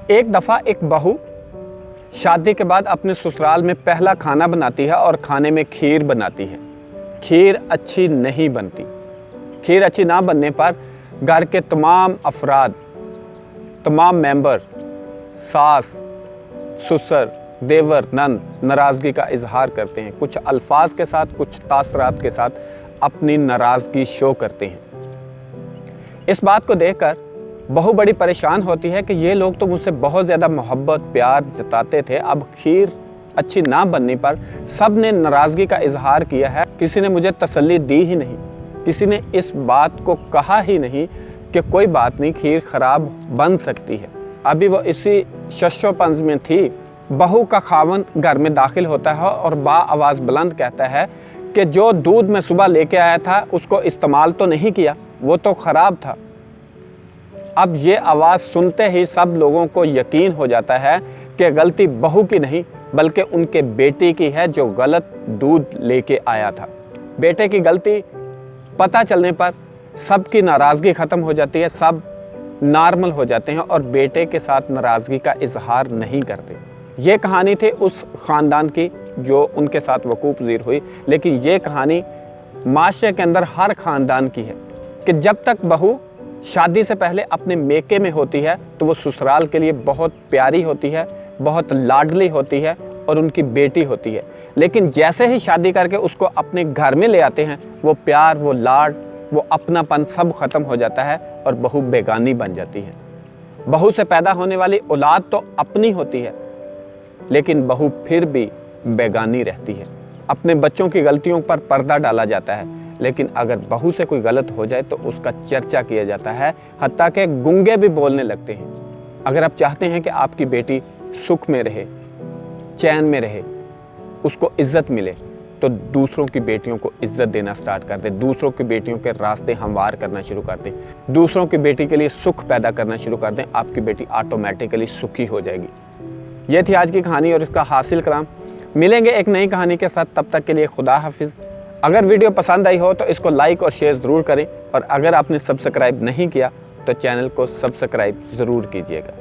एक दफ़ा एक बहू शादी के बाद अपने ससुराल में पहला खाना बनाती है और खाने में खीर बनाती है। खीर अच्छी नहीं बनती। खीर अच्छी ना बनने पर घर के तमाम अफराद, तमाम मेंबर, सास, ससुर, देवर, नंद नाराज़गी का इजहार करते हैं। कुछ अल्फाज के साथ, कुछ तासरात के साथ अपनी नाराज़गी शो करते हैं। इस बात को देखकर बहू बड़ी परेशान होती है कि ये लोग तो मुझसे बहुत ज़्यादा मोहब्बत प्यार जताते थे, अब खीर अच्छी ना बनने पर सब ने नाराज़गी का इजहार किया है। किसी ने मुझे तसल्ली दी ही नहीं, किसी ने इस बात को कहा ही नहीं कि कोई बात नहीं, खीर ख़राब बन सकती है। अभी वो इसी शशोपंज में थी, बहू का खावंद घर में दाखिल होता है और बा आवाज़ बुलंद कहता है कि जो दूध मैं सुबह लेके आया था उसको इस्तेमाल तो नहीं किया, वो तो ख़राब था। अब ये आवाज़ सुनते ही सब लोगों को यकीन हो जाता है कि गलती बहू की नहीं बल्कि उनके बेटे की है जो गलत दूध लेके आया था। बेटे की गलती पता चलने पर सबकी नाराज़गी ख़त्म हो जाती है, सब नॉर्मल हो जाते हैं और बेटे के साथ नाराज़गी का इजहार नहीं करते। ये कहानी थी उस ख़ानदान की जो उनके साथ वकूफ़ पज़ीर हुई, लेकिन ये कहानी माशरे के अंदर हर ख़ानदान की है कि जब तक बहू शादी से पहले अपने मेके में होती है तो वो ससुराल के लिए बहुत प्यारी होती है, बहुत लाडली होती है और उनकी बेटी होती है। लेकिन जैसे ही शादी करके उसको अपने घर में ले आते हैं, वो प्यार, वो लाड, वो अपनापन सब ख़त्म हो जाता है और बहू बेगानी बन जाती है। बहू से पैदा होने वाली औलाद तो अपनी होती है, लेकिन बहू फिर भी बेगानी रहती है। अपने बच्चों की गलतियों पर पर्दा डाला जाता है, लेकिन अगर बहू से कोई गलत हो जाए तो उसका चर्चा किया जाता है, हत्ता के गूंगे भी बोलने लगते हैं। अगर आप चाहते हैं कि आपकी बेटी सुख में रहे, चैन में रहे, उसको इज्जत मिले, तो दूसरों की बेटियों को इज्जत देना स्टार्ट कर दें, दूसरों की बेटियों के रास्ते हमवार करना शुरू कर दें, दूसरों की बेटी के लिए सुख पैदा करना शुरू कर दें, आपकी बेटी ऑटोमेटिकली सुखी हो जाएगी। ये थी आज की कहानी और इसका हासिल कलाम। मिलेंगे एक नई कहानी के साथ, तब तक के लिए खुदा हाफिज़। अगर वीडियो पसंद आई हो तो इसको लाइक और शेयर ज़रूर करें और अगर आपने सब्सक्राइब नहीं किया तो चैनल को सब्सक्राइब ज़रूर कीजिएगा।